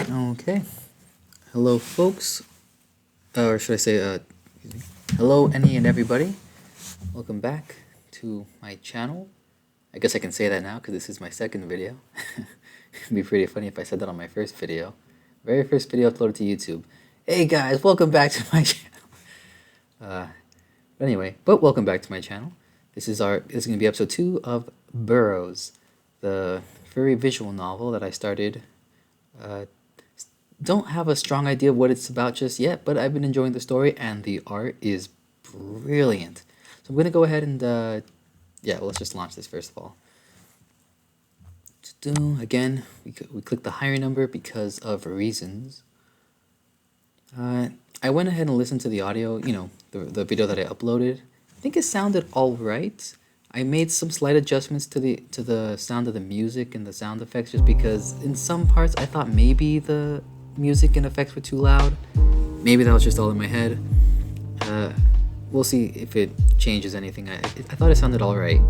Okay. Hello, folks. Or should I say, hello, any and everybody. Welcome back to my channel. I guess I can say that now because this is my second video. It'd be pretty funny if I said that on my first video. Very first video uploaded to YouTube. Hey guys, welcome back to my channel. Welcome back to my channel. This is going to be episode 2 of Burrows, the very visual novel that I started. Don't have a strong idea of what it's about just yet, but I've been enjoying the story and the art is brilliant. So I'm going to go ahead and, let's just launch this first of all. Again, we click the higher number because of reasons. I went ahead and listened to the audio, the video that I uploaded. I think it sounded alright. I made some slight adjustments to the sound of the music and the sound effects just because in some parts I thought maybe the music and effects were too loud. Maybe that was just all in my head. We'll see if it changes anything. I thought it sounded alright.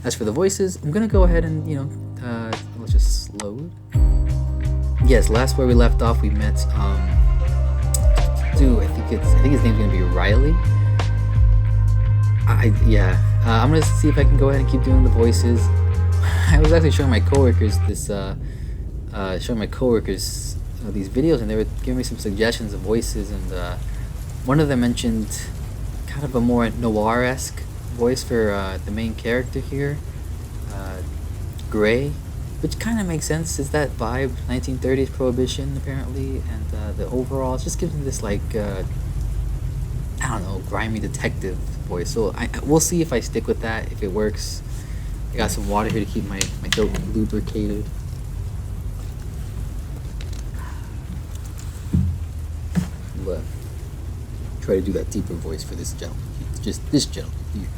As for the voices, I'm gonna go ahead and, let's just load. Yes, last where we left off, we met, I think his name's gonna be Riley. I'm gonna see if I can go ahead and keep doing the voices. I was actually showing my coworkers these videos, and they were giving me some suggestions of voices, and one of them mentioned kind of a more noir-esque voice for the main character here, Gray, which kind of makes sense. Is that vibe, 1930s prohibition apparently, and the overall it just gives me this like grimy detective voice. So we'll see if I stick with that, if it works. I got some water here to keep my throat lubricated. But try to do that deeper voice for this gentleman. Just this gentleman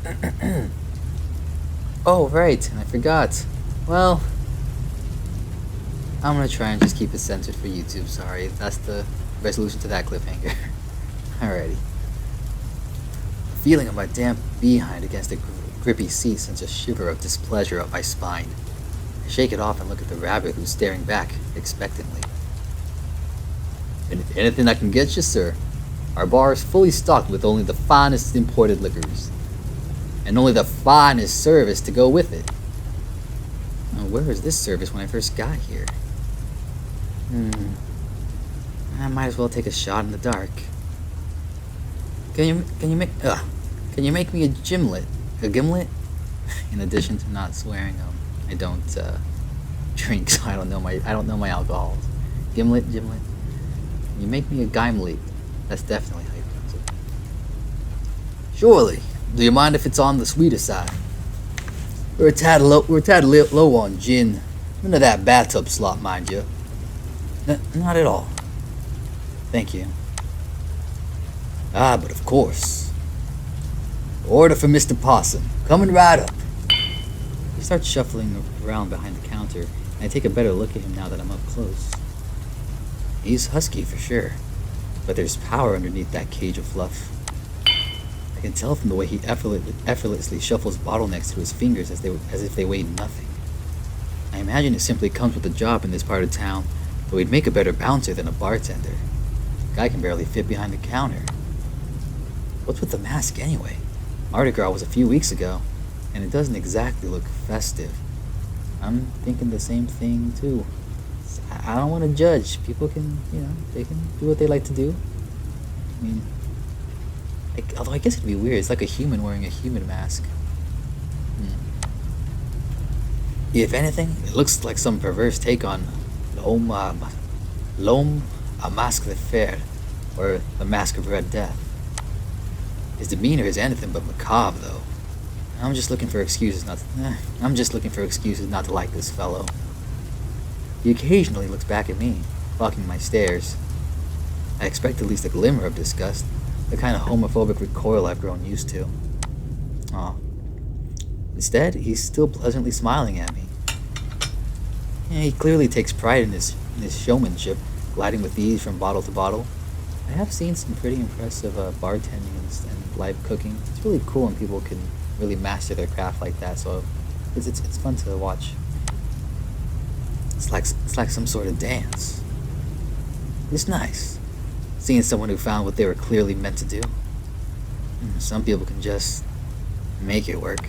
here. Oh, right, and I forgot. Well, I'm gonna try and just keep it censored for YouTube. Sorry, that's the resolution to that cliffhanger. Alrighty. The feeling of my damp behind against the grippy seat sends a shiver of displeasure up my spine. I shake it off and look at the rabbit who's staring back expectantly. Anything I can get you, sir? Our bar is fully stocked with only the finest imported liquors. And only the finest service to go with it. Now, where was this service when I first got here? I might as well take a shot in the dark. Can you make me a gimlet? A gimlet? In addition to not swearing, I don't drink, so I don't know my alcohols. Gimlet. Can you make me a gimlet? That's definitely how you pronounce it. Surely. Do you mind if it's on the sweeter side? We're a tad low on gin. None of that bathtub slop, mind you. Not at all. Thank you. But of course. Order for Mr. Possum. Coming right up. He starts shuffling around behind the counter, and I take a better look at him now that I'm up close. He's husky for sure, but there's power underneath that cage of fluff. I can tell from the way he effortlessly shuffles bottlenecks through his fingers as if they weighed nothing. I imagine it simply comes with the job in this part of town, though he'd make a better bouncer than a bartender. The guy can barely fit behind the counter. What's with the mask anyway? Mardi Gras was a few weeks ago, and it doesn't exactly look festive. I'm thinking the same thing too. I don't want to judge. People can, they can do what they like to do. I mean, although I guess it'd be weird. It's like a human wearing a human mask. If anything, it looks like some perverse take on L'Homme à Masque de Fer, or the Mask of Red Death. His demeanor is anything but macabre, though. I'm just looking for excuses not to like this fellow. He occasionally looks back at me, blocking my stares. I expect at least a glimmer of disgust, the kind of homophobic recoil I've grown used to. Instead, he's still pleasantly smiling at me. He clearly takes pride in his showmanship, gliding with ease from bottle to bottle. I have seen some pretty impressive bartending and live cooking. It's really cool when people can really master their craft like that, so it's fun to watch. It's like some sort of dance. It's nice, seeing someone who found what they were clearly meant to do. Some people can just make it work.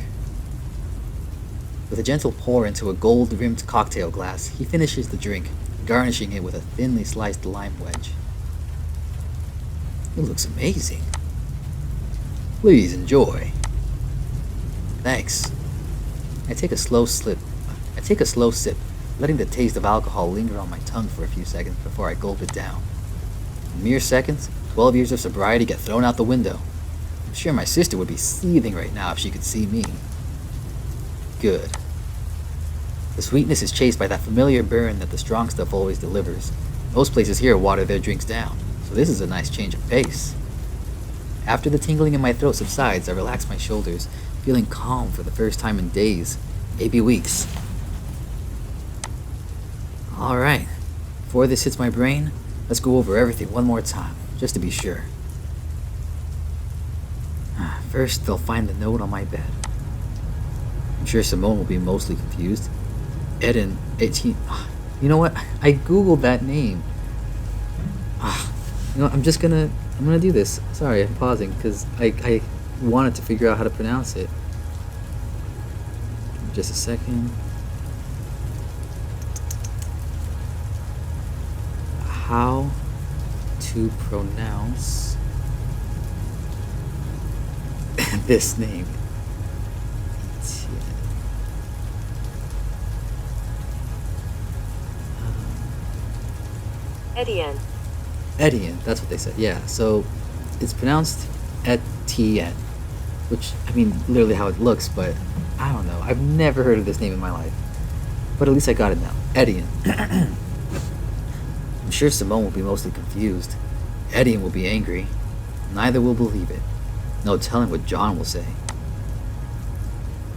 With a gentle pour into a gold-rimmed cocktail glass, he finishes the drink, garnishing it with a thinly sliced lime wedge. It looks amazing. Please enjoy. Thanks. I take a slow sip, letting the taste of alcohol linger on my tongue for a few seconds before I gulp it down. In mere seconds, 12 years of sobriety get thrown out the window. I'm sure my sister would be seething right now if she could see me. Good. The sweetness is chased by that familiar burn that the strong stuff always delivers. Most places here water their drinks down, so this is a nice change of pace. After the tingling in my throat subsides, I relax my shoulders, feeling calm for the first time in days, maybe weeks. Alright, before this hits my brain, let's go over everything one more time, just to be sure. First, they'll find the note on my bed. I'm sure Simone will be mostly confused. Eden, 18... You know what? I googled that name. You know, I'm gonna do this. Sorry, I'm pausing, because I wanted to figure out how to pronounce it. Just a second. How to pronounce this name. Etienne, that's what they said. Yeah, so it's pronounced Etienne, which, I mean, literally how it looks, but I don't know. I've never heard of this name in my life. But at least I got it now. Etienne. I'm sure Simone will be mostly confused. Etienne will be angry. Neither will believe it. No telling what John will say.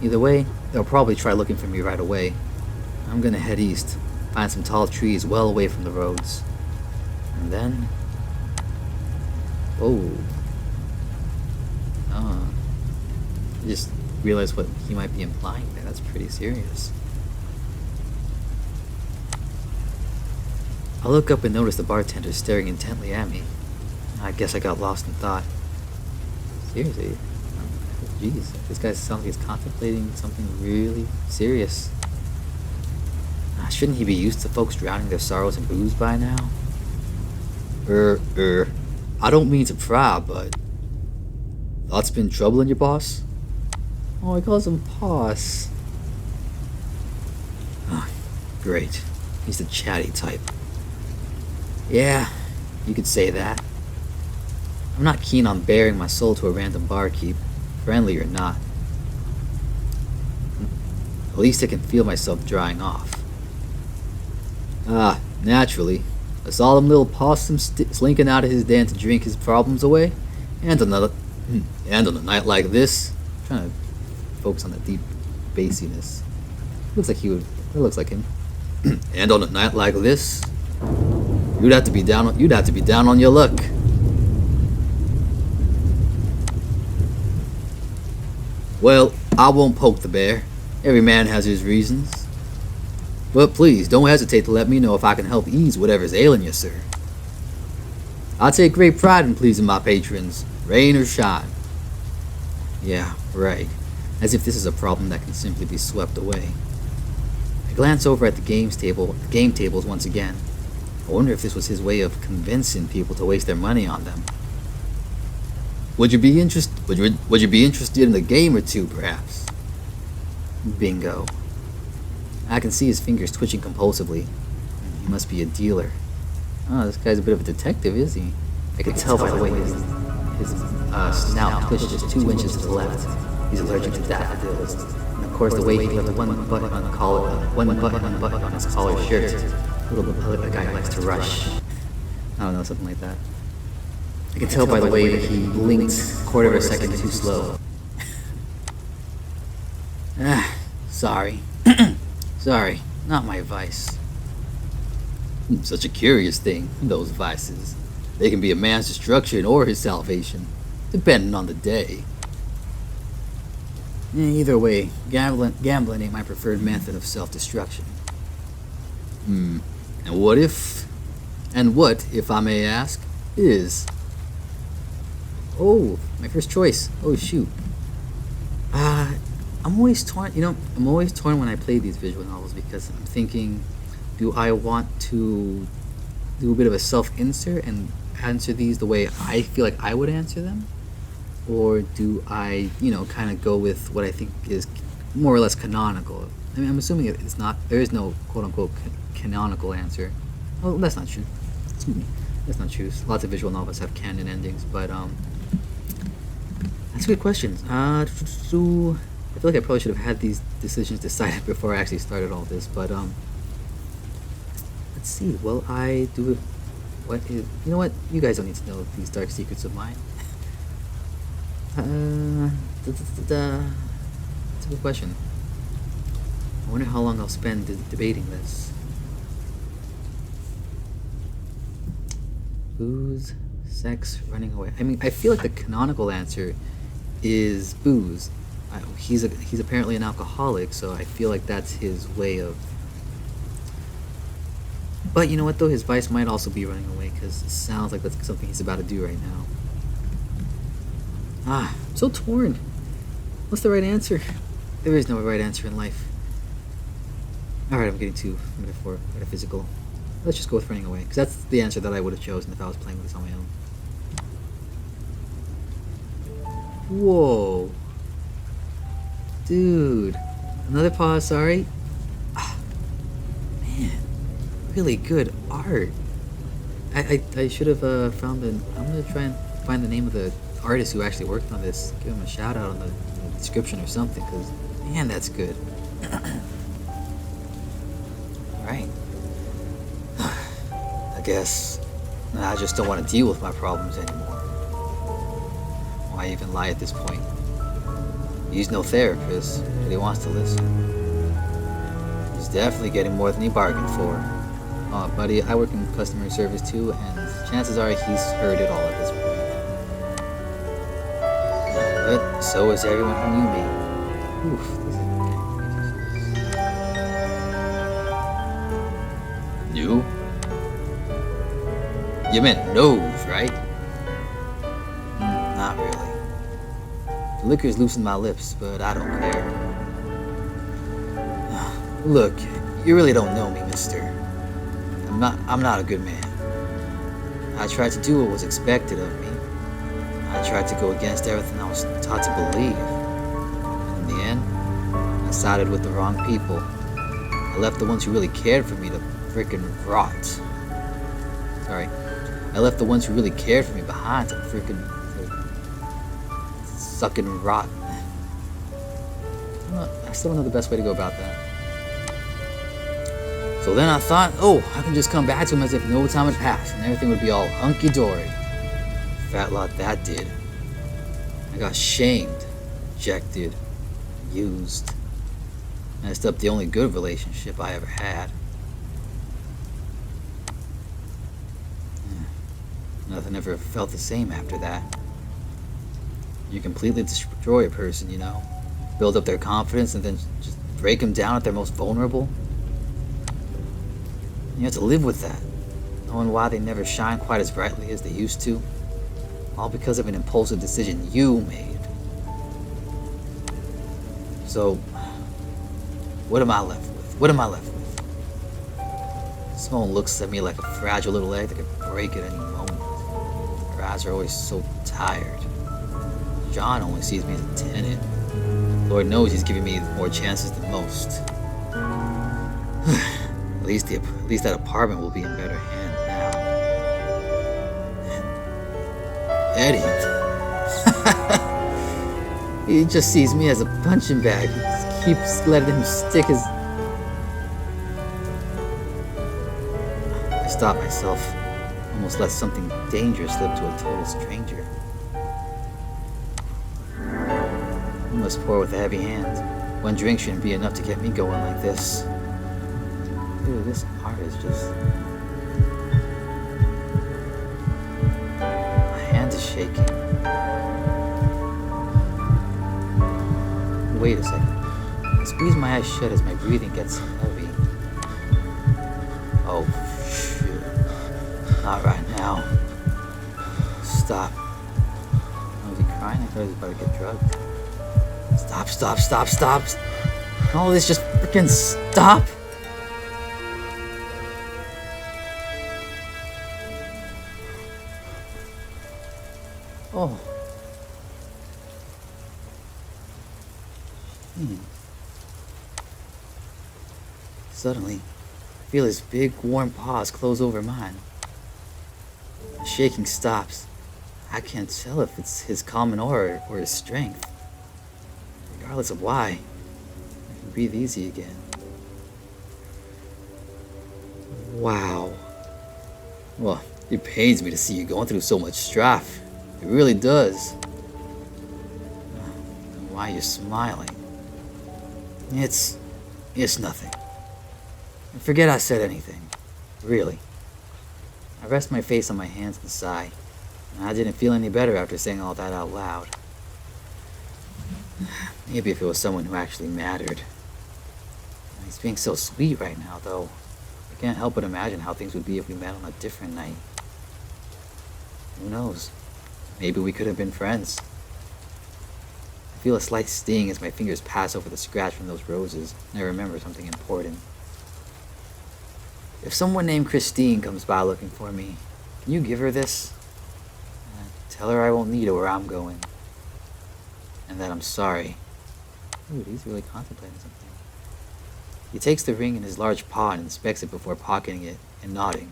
Either way, they'll probably try looking for me right away. I'm gonna head east, find some tall trees well away from the roads. And then... Oh. I just realized what he might be implying there. That's pretty serious. I look up and notice the bartender staring intently at me. I guess I got lost in thought. Seriously? Jeez, this guy sounds like he's contemplating something really serious. Shouldn't he be used to folks drowning their sorrows in booze by now? I don't mean to pry, but... Thoughts been troubling your boss? Oh, he calls him boss. Oh, great. He's the chatty type. Yeah, you could say that. I'm not keen on bearing my soul to a random barkeep, friendly or not. At least I can feel myself drying off. Naturally. A solemn little possum slinking out of his den to drink his problems away. And on a night like this, I'm trying to focus on the deep bassiness. It looks like him. And on a night like this, you'd have to be down on your luck. Well, I won't poke the bear. Every man has his reasons. But please, don't hesitate to let me know if I can help ease whatever's ailing you, sir. I take great pride in pleasing my patrons, rain or shine. Yeah, right. As if this is a problem that can simply be swept away. I glance over at the game tables once again. I wonder if this was his way of convincing people to waste their money on them. Would you be interested in a game or two, perhaps? Bingo. I can see his fingers twitching compulsively. He must be a dealer. Oh, this guy's a bit of a detective, is he? I can tell by the way his snout pushed just 2 inches to the left. He's allergic to daffodils. And of course, the way he left one button unbuttoned on his collar shirt. A little bit like a guy who likes to rush. I don't know, something like that. I can tell by the way that he blinked a quarter of a second too slow. Sorry. Sorry, not my vice. Such a curious thing, those vices. They can be a man's destruction or his salvation, depending on the day. Either way, gambling ain't my preferred method of self-destruction. Hmm. And what if? And what, if I may ask, is? Oh, my first choice. Oh shoot. Uh, I'm always torn. I'm always torn when I play these visual novels because I'm thinking, do I want to do a bit of a self-insert and answer these the way I feel like I would answer them, or do I, kind of go with what I think is more or less canonical? I mean, I'm assuming it's not. There is no quote-unquote canonical answer. Well, that's not true. Excuse me. That's not true. Lots of visual novels have canon endings, but that's a good question. I feel like I probably should have had these decisions decided before I actually started all this, but let's see. Will I do it? What is? You know what? You guys don't need to know these dark secrets of mine. That's a good question. I wonder how long I'll spend debating this. Booze, sex, running away. I mean, I feel like the canonical answer is booze. He's apparently an alcoholic, so I feel like that's his way of. But you know what though, his vice might also be running away because it sounds like that's something he's about to do right now. I'm so torn. What's the right answer? There is no right answer in life. Alright, I'm getting too metaphysical. Let's just go with running away, because that's the answer that I would have chosen if I was playing with this on my own. Whoa. Dude. Another pause, sorry. Man. Really good art. I should have found I'm going to try and find the name of the artist who actually worked on this. Give him a shout out on the description or something, because, man, that's good. Right. I guess I just don't want to deal with my problems anymore. Why even lie at this point? He's no therapist, but he wants to listen. He's definitely getting more than he bargained for. Buddy, I work in customer service too, and chances are he's heard it all at this point. But so is everyone who knew me. Oof, this is new? You meant nose, right? Not really. The liquor's loosened my lips, but I don't care. Look, you really don't know me, mister. I'm not a good man. I tried to do what was expected of me. I tried to go against everything I was taught to believe. And in the end, I sided with the wrong people. I left the ones who really cared for me to frickin' rot. Sorry. I left the ones who really cared for me behind to frickin' suckin' rot. I still don't know the best way to go about that. So then I thought, I can just come back to him as if no time had passed and everything would be all hunky-dory. Fat lot that did. I got shamed, rejected, used. Messed up the only good relationship I ever had. Nothing ever felt the same after that. You completely destroy a person, build up their confidence and then just break them down at their most vulnerable. You have to live with that, knowing why they never shine quite as brightly as they used to, all because of an impulsive decision you made. So, what am I left with? Simone looks at me like a fragile little egg that could break at any moment. Her eyes are always so tired. John only sees me as a tenant. Lord knows he's giving me more chances than most. At least that apartment will be in better hands now. And Eddie. He just sees me as a punching bag. He just keeps letting him stick his... I stopped myself. Almost let something dangerous slip to a total stranger. I must pour with a heavy hand. One drink shouldn't be enough to get me going like this. Dude, this art is just... My hand is shaking. Wait a second. I squeeze my eyes shut as my breathing gets heavy. Not right now. Stop. Oh, is he crying? I thought he was about to get drugged. Stop. All this just freaking stop. Oh. Suddenly, I feel his big, warm paws close over mine. The shaking stops. I can't tell if it's his common aura or his strength. Regardless of why, I can breathe easy again. Wow. Well, it pains me to see you going through so much strife. It really does. Why are you smiling? It's nothing. Forget I said anything. Really. I rest my face on my hands and sigh. I didn't feel any better after saying all that out loud. Maybe if it was someone who actually mattered. He's being so sweet right now, though. I can't help but imagine how things would be if we met on a different night. Who knows? Maybe we could have been friends. I feel a slight sting as my fingers pass over the scratch from those roses, and I remember something important. If someone named Christine comes by looking for me, can you give her this? Tell her I won't need her where I'm going. And that I'm sorry. Ooh, he's really contemplating something. He takes the ring in his large paw and inspects it before pocketing it and nodding.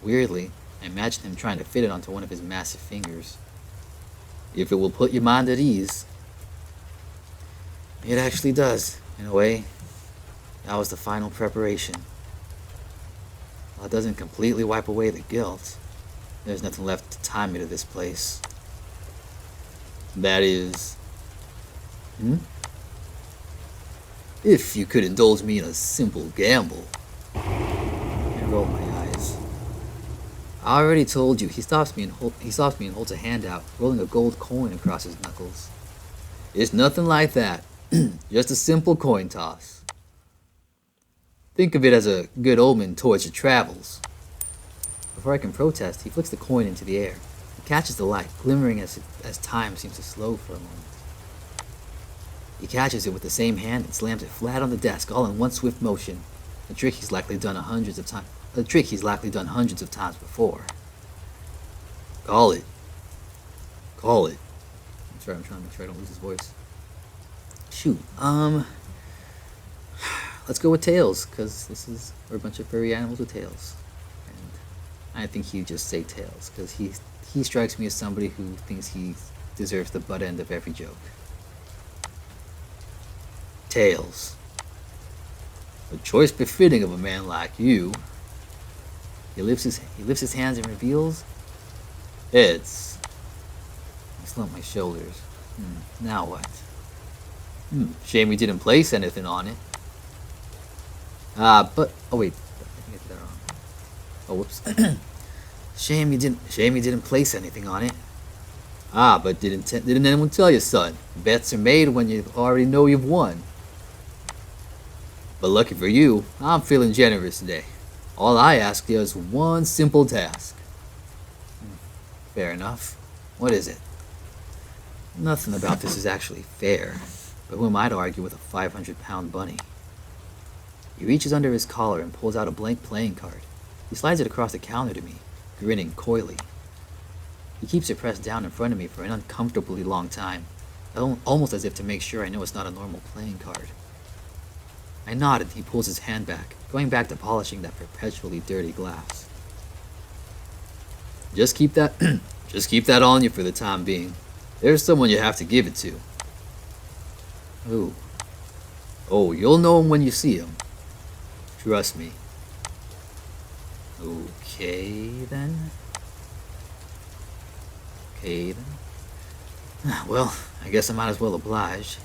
Weirdly, I imagine him trying to fit it onto one of his massive fingers. If it will put your mind at ease. It actually does, in a way. That was the final preparation. While it doesn't completely wipe away the guilt, there's nothing left to tie me to this place. That is... If you could indulge me in a simple gamble. I roll my eyes. I already told you, he stops me and holds a hand out, rolling a gold coin across his knuckles. It's nothing like that. Just a simple coin toss. Think of it as a good omen towards your travels. Before I can protest, he flicks the coin into the air. He catches the light, glimmering as time seems to slow for a moment. He catches it with the same hand and slams it flat on the desk, all in one swift motion. A trick he's likely done hundreds of times before. Call it. I'm sorry, I'm trying to make sure I don't lose his voice. Shoot, let's go with tails, because we're a bunch of furry animals with tails. And I think he'd just say tails, because he strikes me as somebody who thinks he deserves the butt end of every joke. Tails. A choice befitting of a man like you. He lifts his hands and reveals heads. I slump my shoulders. Now what? Shame we didn't place anything on it. Oh wait, I think I did that wrong. Oh, whoops. Shame you didn't place anything on it. But didn't anyone tell you, son? Bets are made when you already know you've won. But lucky for you, I'm feeling generous today. All I ask you is one simple task. Fair enough. What is it? Nothing about this is actually fair, but who am I to argue with a 500-pound bunny? He reaches under his collar and pulls out a blank playing card. He slides it across the counter to me, grinning coyly. He keeps it pressed down in front of me for an uncomfortably long time, almost as if to make sure I know it's not a normal playing card. I nod and he pulls his hand back, going back to polishing that perpetually dirty glass. Just keep that on you for the time being. There's someone you have to give it to. Who? Oh, you'll know him when you see him. Trust me. Okay then. Well, I guess I might as well oblige.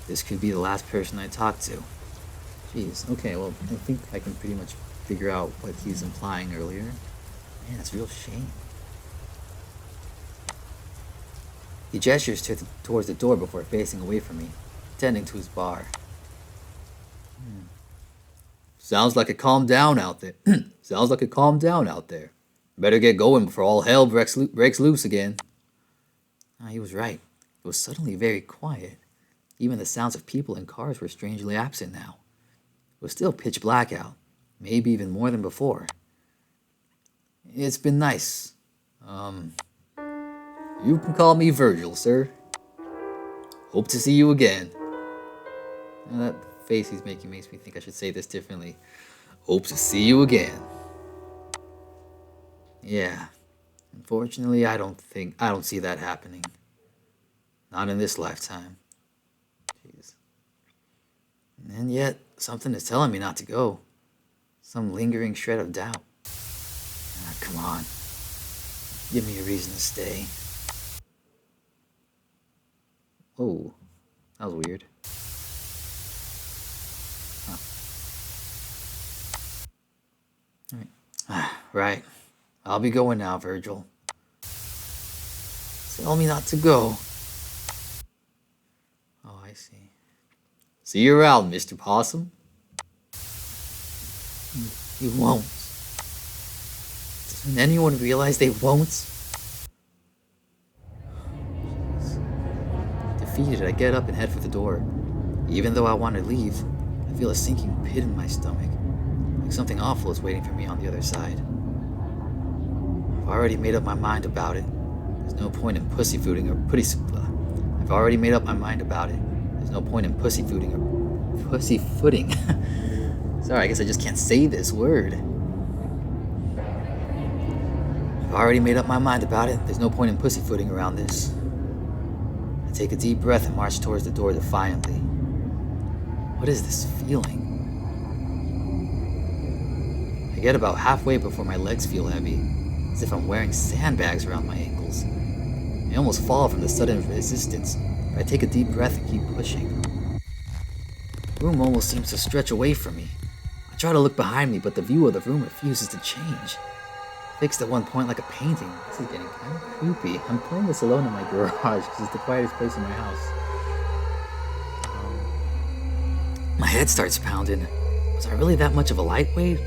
This could be the last person I talk to. Jeez, okay, well, I think I can pretty much figure out what he's implying earlier. Man, that's a real shame. He gestures towards the door before facing away from me, tending to his bar. Sounds like it calmed down out there. Better get going before all hell breaks loose again. He was right. It was suddenly very quiet. Even the sounds of people and cars were strangely absent now. It was still pitch black out, maybe even more than before. It's been nice. You can call me Virgil, sir. Hope to see you again. Now that face he's making makes me think I should say this differently. Hope to see you again. Yeah. Unfortunately, I don't see that happening. Not in this lifetime. Jeez. And yet, something is telling me not to go. Some lingering shred of doubt. Come on. Give me a reason to stay. Oh, that was weird. Right. I'll be going now, Virgil. Tell me not to go. Oh, I see. See you around, Mr. Possum. You won't. Doesn't anyone realize they won't? Defeated, I get up and head for the door. Even though I want to leave, I feel a sinking pit in my stomach. Like something awful is waiting for me on the other side. I've already made up my mind about it. There's no point in pussyfooting or I've already made up my mind about it. There's no point in pussyfooting. Sorry, I guess I just can't say this word. I've already made up my mind about it. There's no point in pussyfooting around this. I take a deep breath and march towards the door defiantly. What is this feeling? I get about halfway before my legs feel heavy, as if I'm wearing sandbags around my ankles. I almost fall from the sudden resistance, but I take a deep breath and keep pushing. The room almost seems to stretch away from me. I try to look behind me, but the view of the room refuses to change. Fixed at one point like a painting. This is getting kind of creepy. I'm playing this alone in my garage because it's the quietest place in my house. My head starts pounding. Was I really that much of a lightweight?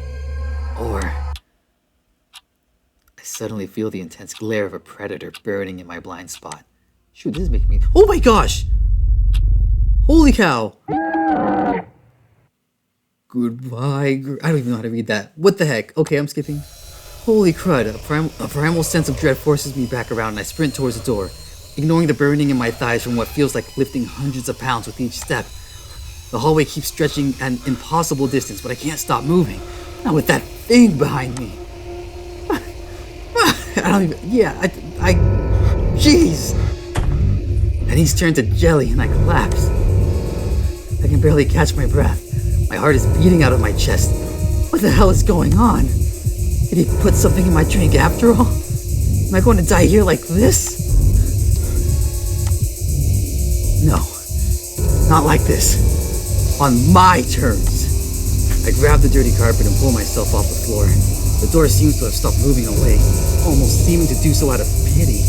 Or... I suddenly feel the intense glare of a predator burning in my blind spot. Shoot, this is making me... Oh my gosh! Holy cow! Goodbye... I don't even know how to read that. What the heck? Okay, I'm skipping. Holy crud, a primal sense of dread forces me back around and I sprint towards the door, ignoring the burning in my thighs from what feels like lifting hundreds of pounds with each step. The hallway keeps stretching an impossible distance, but I can't stop moving. Not with that thing behind me. Jeez! And he's turned to jelly and I collapse. I can barely catch my breath. My heart is beating out of my chest. What the hell is going on? Did he put something in my drink after all? Am I going to die here like this? No, not like this. On my terms. I grab the dirty carpet and pull myself off the floor. The door seems to have stopped moving away, almost seeming to do so out of pity.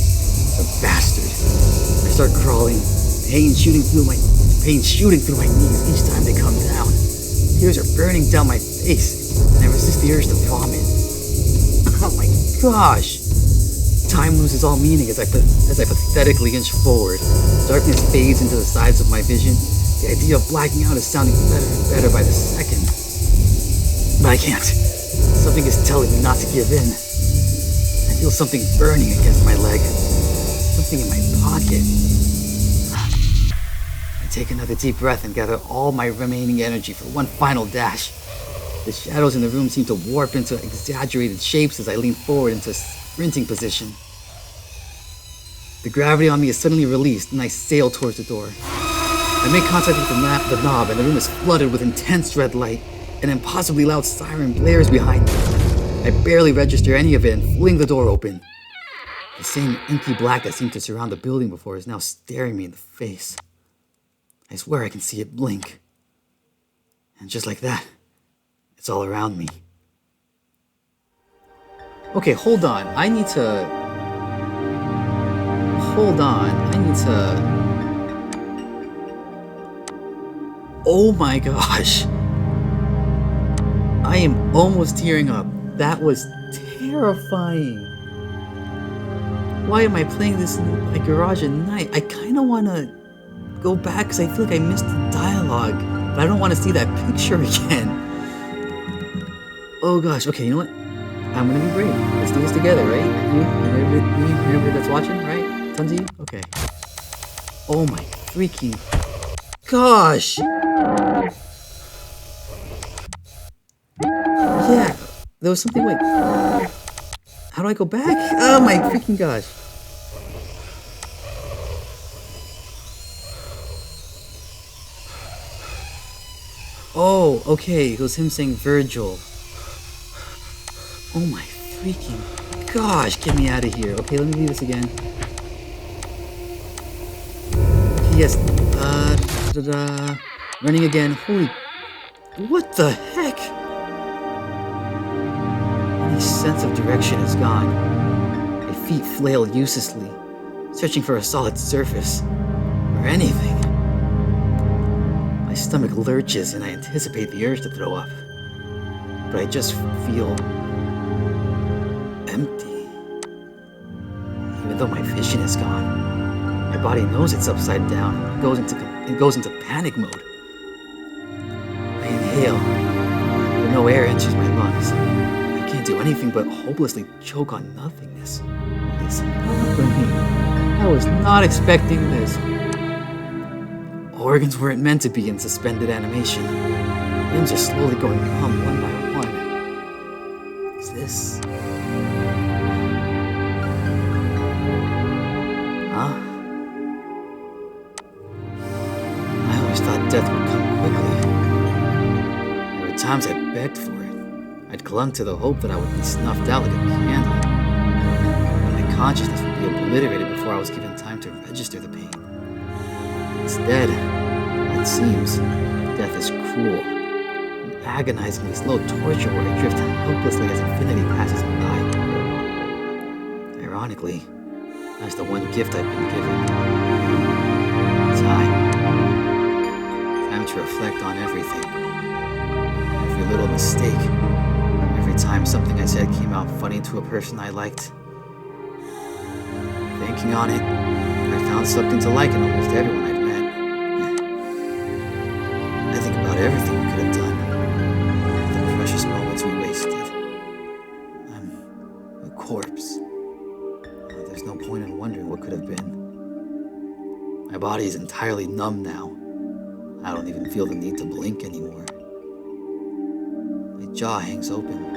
The bastard. I start crawling, pain shooting through my knees each time they come down. Tears are burning down my face, and I resist the urge to vomit. Oh my gosh! Time loses all meaning as I pathetically inch forward. Darkness fades into the sides of my vision. The idea of blacking out is sounding better and better by the second. But I can't. Something is telling me not to give in. I feel something burning against my leg. Something in my pocket. I take another deep breath and gather all my remaining energy for one final dash. The shadows in the room seem to warp into exaggerated shapes as I lean forward into a sprinting position. The gravity on me is suddenly released and I sail towards the door. I make contact with the knob and the room is flooded with intense red light. An impossibly loud siren blares behind me. I barely register any of it and fling the door open. The same inky black that seemed to surround the building before is now staring me in the face. I swear I can see it blink. And just like that, it's all around me. Okay, hold on. I need to... Oh my gosh. I am almost tearing up. That was terrifying. Why am I playing this in my garage at night? I kind of want to go back because I feel like I missed the dialogue, but I don't want to see that picture again. Oh gosh, okay, you know what? I'm gonna be brave. Let's do this together, right? You and everybody that's watching, right? Tons of you? Okay. Oh my freaking gosh! Yeah, there was something like... How do I go back? Oh my freaking gosh. Oh, okay, it was him saying Virgil. Oh my freaking gosh, get me out of here. Okay, let me do this again. Okay, yes, running again. Holy, what the heck? Any sense of direction is gone. My feet flail uselessly, searching for a solid surface, or anything. My stomach lurches and I anticipate the urge to throw up, but I just feel empty. Even though my vision is gone, my body knows it's upside down and goes into panic mode. I inhale, but no air enters my lungs. I can't do anything but hopelessly choke on nothingness. It's happening. I was not expecting this. Organs weren't meant to be in suspended animation. Limbs are slowly going numb one by one. Is this... Huh? I always thought death would come quickly. There were times I begged for it. I'd clung to the hope that I would be snuffed out like a candle. That my consciousness would be obliterated before I was given time to register the pain. Instead, it seems, death is cruel, an agonizingly slow torture where I drift helplessly as infinity passes me by. Ironically, that's the one gift I've been given. Time. Time to reflect on everything. Every little mistake. Every time something I said came out funny to a person I liked. Thinking on it, I found something to like in almost everyone I'd met. I think about everything we could have done. The precious moments we wasted. I'm a corpse. There's no point in wondering what could have been. My body is entirely numb now. I don't even feel the need to blink anymore. My jaw hangs open,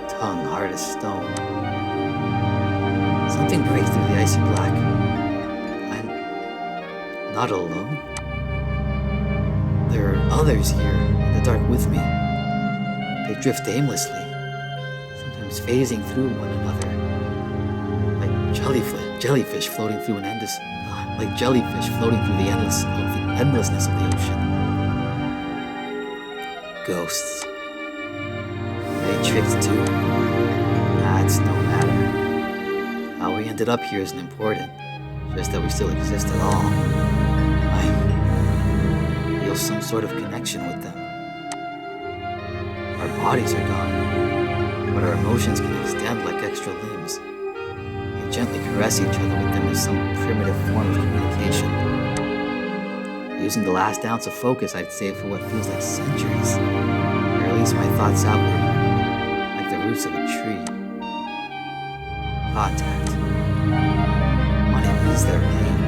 tongue hard as stone. Something breaks through the icy black. I'm not alone. There are others here in the dark with me. They drift aimlessly, sometimes phasing through one another. Jellyfish floating through the endlessness of the ocean. Ghosts. They tricked too. That's no matter. How we ended up here isn't important, just that we still exist at all. I feel some sort of connection with them. Our bodies are gone, but our emotions can extend like extra limbs. Gently caress each other with them as some primitive form of communication. Using the last ounce of focus I'd saved for what feels like centuries, I release my thoughts outward, like the roots of a tree. Contact. Money ease their pain.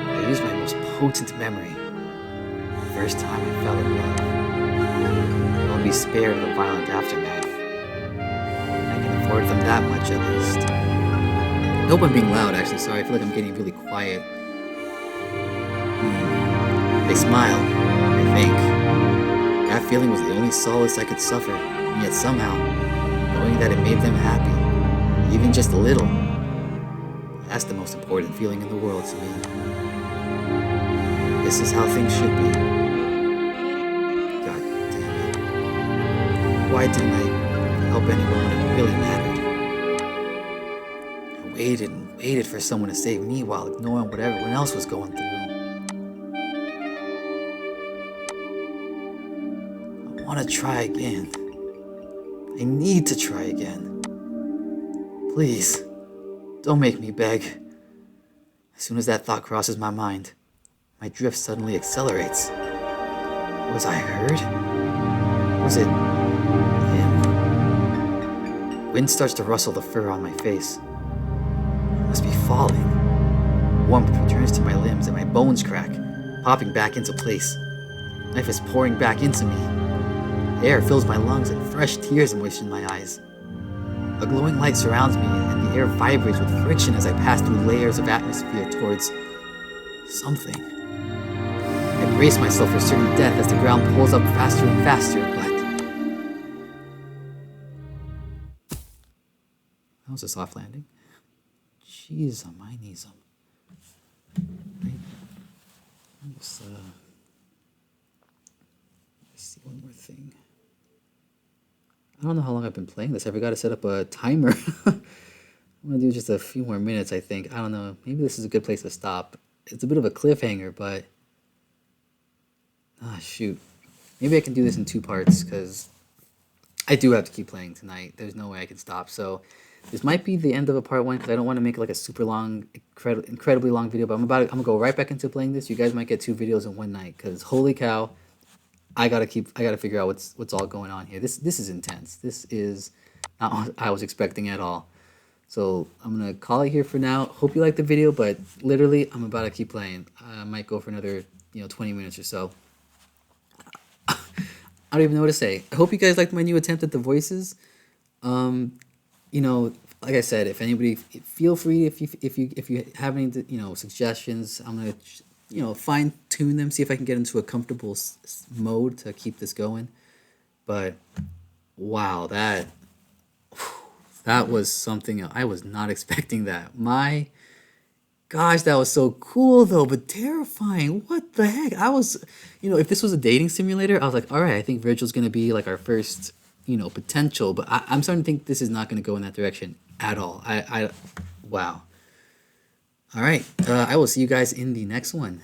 I use my most potent memory. The first time I fell in love. I'll be spared the violent aftermath. I can afford them that much at least. I hope I'm being loud, actually. Sorry, I feel like I'm getting really quiet. They smile, I think. That feeling was the only solace I could suffer, and yet somehow, knowing that it made them happy, even just a little, that's the most important feeling in the world to me. This is how things should be. God damn it. Why didn't I help anyone when it really mattered? Waited and waited for someone to save me while ignoring what everyone else was going through. I want to try again. I need to try again. Please, don't make me beg. As soon as that thought crosses my mind, my drift suddenly accelerates. Was I heard? Was it him? Wind starts to rustle the fur on my face. I must be falling. Warmth returns to my limbs and my bones crack, popping back into place. Life is pouring back into me. Air fills my lungs and fresh tears moisten my eyes. A glowing light surrounds me and the air vibrates with friction as I pass through layers of atmosphere towards something. I brace myself for certain death as the ground pulls up faster and faster, but that was a soft landing. Jeez, on my knees. Let's see one more thing. I don't know how long I've been playing this. I forgot to set up a timer. I'm going to do just a few more minutes, I think. I don't know. Maybe this is a good place to stop. It's a bit of a cliffhanger, but... shoot. Maybe I can do this in 2 parts, because I do have to keep playing tonight. There's no way I can stop. So this might be the end of a part 1, because I don't want to make like a super long, incredibly long video. But I'm going to go right back into playing this. You guys might get 2 videos in one night, because holy cow... I gotta figure out what's all going on here. This is intense. This is not what I was expecting at all. So I'm gonna call it here for now. Hope you liked the video, but literally I'm about to keep playing. I might go for another 20 minutes or so. I don't even know what to say. I hope you guys liked my new attempt at the voices. Like I said, if anybody, feel free if you have any suggestions. I'm gonna fine tune them, see if I can get into a comfortable mode to keep this going. But wow, that was something I was not expecting that. My gosh, that was so cool though, but terrifying. What the heck? I was, if this was a dating simulator, I was like, all right, I think Virgil's gonna be like our first, potential. But I'm starting to think this is not gonna go in that direction at all. Wow. All right. I will see you guys in the next one.